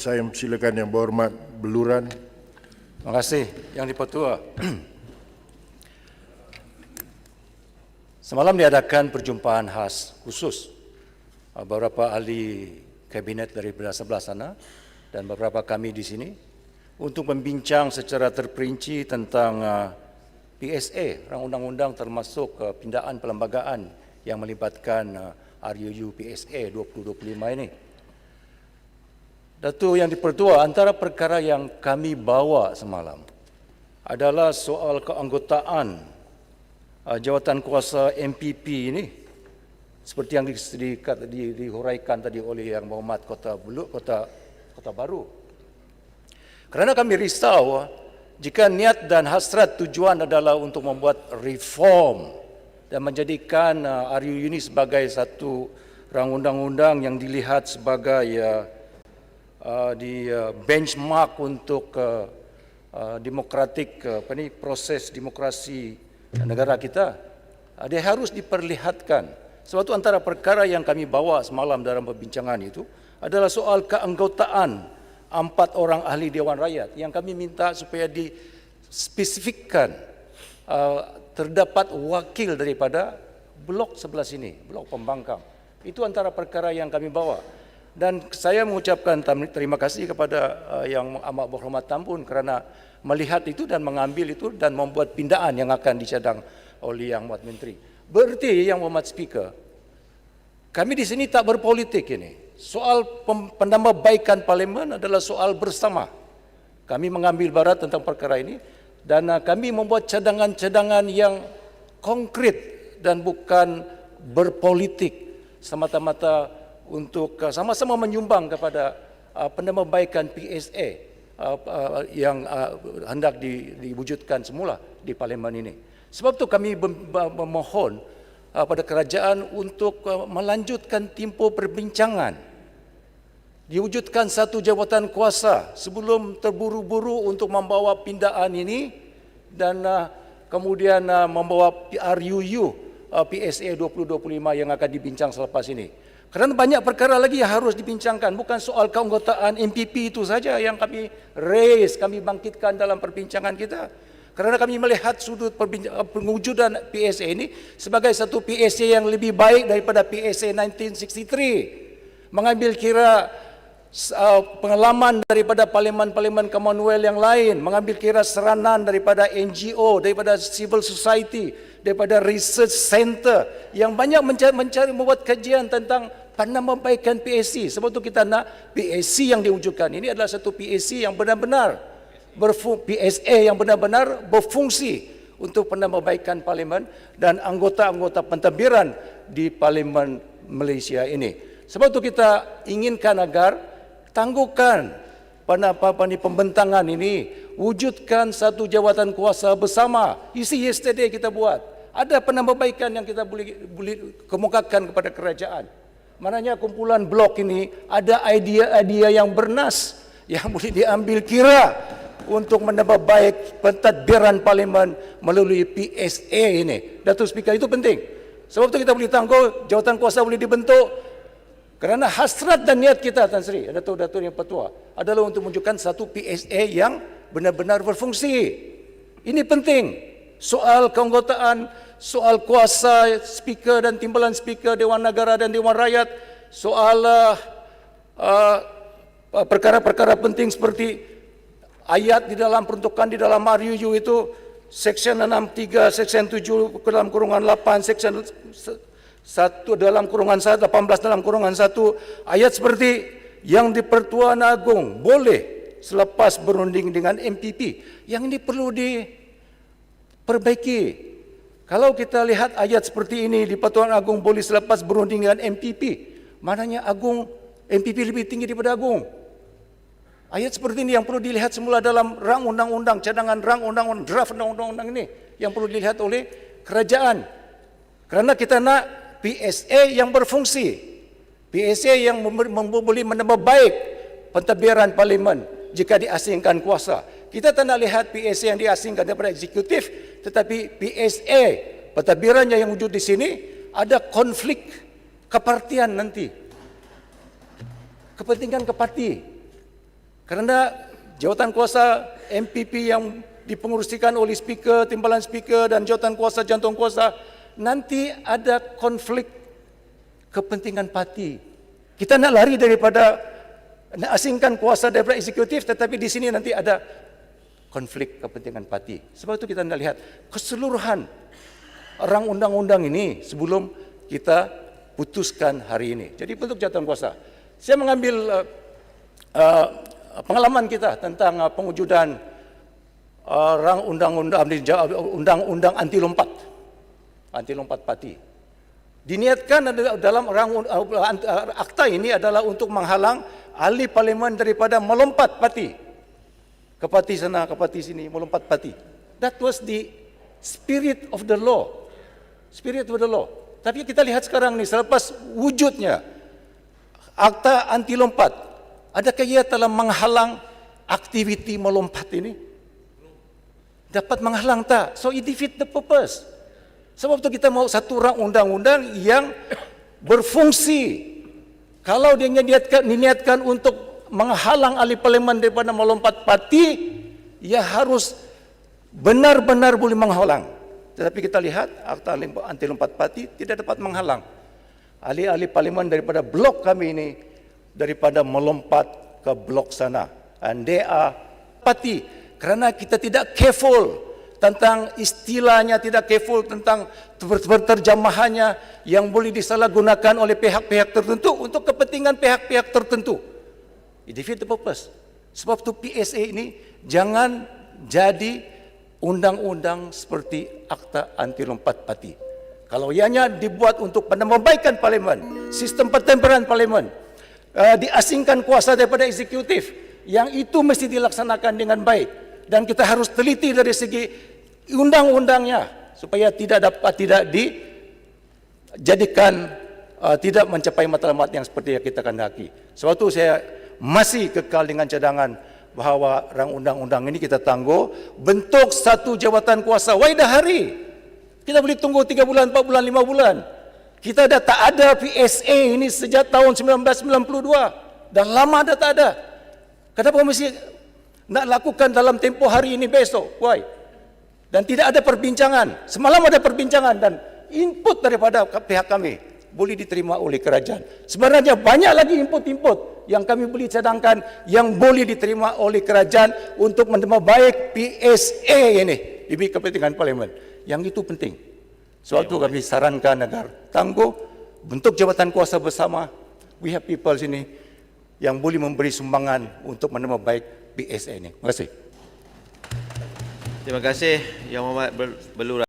Saya silakan Yang Berhormat Beluran. Terima kasih Yang Dipertua. Semalam diadakan perjumpaan khas khusus beberapa ahli kabinet dari sebelah sana dan beberapa kami di sini untuk membincang secara terperinci tentang PSA, rang undang-undang termasuk pindaan perlembagaan yang melibatkan RUU PSA 2025 ini. Datuk Yang Dipertua, antara perkara yang kami bawa semalam adalah soal keanggotaan jawatan kuasa MPP ini, seperti yang dihuraikan tadi oleh Yang Berhormat Kota Baru. Kerana kami risau jika niat dan hasrat tujuan adalah untuk membuat reform dan menjadikan RUU ini sebagai satu rang undang-undang yang dilihat sebagai benchmark untuk proses demokrasi negara kita, dia harus diperlihatkan. Sebab itu antara perkara yang kami bawa semalam dalam perbincangan itu adalah soal keanggotaan 4 orang ahli Dewan Rakyat yang kami minta supaya dispesifikkan terdapat wakil daripada blok sebelah sini, blok pembangkang. Itu antara perkara yang kami bawa. Dan saya mengucapkan terima kasih kepada Yang Amat Berhormat Tan Poon kerana melihat itu dan mengambil itu dan membuat pindaan yang akan dicadang oleh Yang Amat Menteri. Berarti Yang Berhormat Speaker, kami di sini tak berpolitik ini. Soal penambahbaikan parlimen adalah soal bersama. Kami mengambil barat tentang perkara ini dan kami membuat cadangan-cadangan yang konkret dan bukan berpolitik semata-mata untuk sama-sama menyumbang kepada penambahbaikan PSA yang hendak diwujudkan semula di parlimen ini. Sebab itu kami memohon pada kerajaan untuk melanjutkan tempoh perbincangan, diwujudkan satu jawatan kuasa sebelum terburu-buru untuk membawa pindaan ini dan kemudian membawa RUU PSA 2025 yang akan dibincang selepas ini. Kerana banyak perkara lagi yang harus dibincangkan, bukan soal keanggotaan MPP itu saja yang kami raise, kami bangkitkan dalam perbincangan kita. Kerana kami melihat sudut pengujudan PSA ini sebagai satu PSA yang lebih baik daripada PSA 1963. Mengambil kira pengalaman daripada parlimen-parlimen Commonwealth yang lain, mengambil kira seranan daripada NGO, daripada civil society, daripada research center yang banyak mencari membuat kajian tentang penambahbaikan PSC. Sebab itu kita nak PSC yang diwujudkan ini adalah satu PSC yang benar-benar PSA yang benar-benar berfungsi untuk penambahbaikan parlimen dan anggota-anggota pentadbiran di parlimen Malaysia ini. Sebab itu kita inginkan agar tangguhkan pembentangan ini, wujudkan satu jawatan kuasa bersama. You see, yesterday kita buat ada penambahbaikan yang kita boleh kemukakan kepada kerajaan. Maknanya kumpulan blok ini ada idea-idea yang bernas yang boleh diambil kira untuk menambah baik pentadbiran parlimen melalui PSA ini. Datuk Speaker, itu penting. Sebab itu kita boleh tangguh, jawatan kuasa boleh dibentuk. Kerana hasrat dan niat kita, Tan Sri, Datuk-Datuk Yang Pertua, adalah untuk menunjukkan satu PSA yang benar-benar berfungsi. Ini penting. Soal keanggotaan, soal kuasa speaker dan timbalan speaker Dewan Negara dan Dewan Rakyat, soal perkara-perkara penting seperti ayat di dalam peruntukan di dalam RUU itu, Seksyen 63, Seksyen 7 dalam kurungan 8, Seksyen 1 dalam kurungan 1, 18 dalam kurungan 1, ayat seperti Yang di-Pertuan Agong boleh selepas berunding dengan MPP. Yang ini perlu diperbaiki. Kalau kita lihat ayat seperti ini, di-Pertuan Agong boleh selepas berunding dengan MPP, maknanya MPP lebih tinggi daripada Agong. Ayat seperti ini yang perlu dilihat semula dalam rang undang-undang, cadangan rang undang-undang, draft undang-undang ini yang perlu dilihat oleh kerajaan. Kerana kita nak PSA yang berfungsi, PSA yang boleh menambah baik pentadbiran parlimen jika diasingkan kuasa. Kita tak nak lihat PSA yang diasingkan daripada eksekutif, tetapi PSA pentadbirannya yang wujud di sini ada konflik kepartian nanti, kepentingan keparti. Kerana jawatan kuasa MPP yang dipengurusikan oleh speaker, timbalan speaker dan jawatan kuasa jantung kuasa, nanti ada konflik kepentingan parti. Kita nak lari daripada nak asingkan kuasa daripada eksekutif, tetapi di sini nanti ada konflik kepentingan parti. Sebab itu kita nak lihat keseluruhan rang undang-undang ini sebelum kita putuskan hari ini. Jadi bentuk jawatan kuasa. Saya mengambil pengalaman kita tentang pengujudan rang undang-undang anti lompat parti. Diniatkan dalam rang akta ini adalah untuk menghalang ahli parlimen daripada melompat parti. Ke parti sana, ke parti sini, melompat parti. That was the spirit of the law. Spirit of the law. Tapi kita lihat sekarang ni, selepas wujudnya akta anti lompat, adakah ia telah menghalang aktiviti melompat ini? Dapat menghalang tak? So it defeat the purpose. Sebab itu kita mau satu rang undang-undang yang berfungsi. Kalau dia diniatkan untuk menghalang ahli parlimen daripada melompat parti, ia harus benar-benar boleh menghalang. Tetapi kita lihat akta anti lompat parti tidak dapat menghalang ahli-ahli parlimen daripada blok kami ini daripada melompat ke blok sana. And they are parti. Kerana kita tidak careful tentang istilahnya, tidak careful tentang terjemahannya yang boleh disalahgunakan oleh pihak-pihak tertentu untuk kepentingan pihak-pihak tertentu. It defeat the purpose. Sebab tu PSA ini jangan jadi undang-undang seperti akta anti lompat parti. Kalau ianya dibuat untuk membaikan parlimen, sistem pertempuran parlimen, diasingkan kuasa daripada eksekutif, yang itu mesti dilaksanakan dengan baik. Dan kita harus teliti dari segi undang-undangnya supaya tidak dijadikan tidak mencapai matlamat yang seperti yang kita kehendaki. Sebab itu saya masih kekal dengan cadangan bahawa rang undang-undang ini kita tangguh bentuk satu jawatan kuasa. Why dah hari? Kita boleh tunggu 3 bulan, 4 bulan, 5 bulan. Kita dah tak ada PSA ini sejak tahun 1992. Dah lama dah tak ada. Kenapa mesti nak lakukan dalam tempoh hari ini besok? Why? Dan tidak ada perbincangan. Semalam ada perbincangan dan input daripada pihak kami boleh diterima oleh kerajaan. Sebenarnya banyak lagi input-input yang kami boleh cadangkan yang boleh diterima oleh kerajaan untuk menerima baik PSA ini demi kepentingan parlimen. Yang itu penting. Sebab itu kami sarankan agar tangguh bentuk jabatan kuasa bersama. We have people sini yang boleh memberi sumbangan untuk menerima baik PSA ini. Terima kasih. Terima kasih Yang Amat Berlura.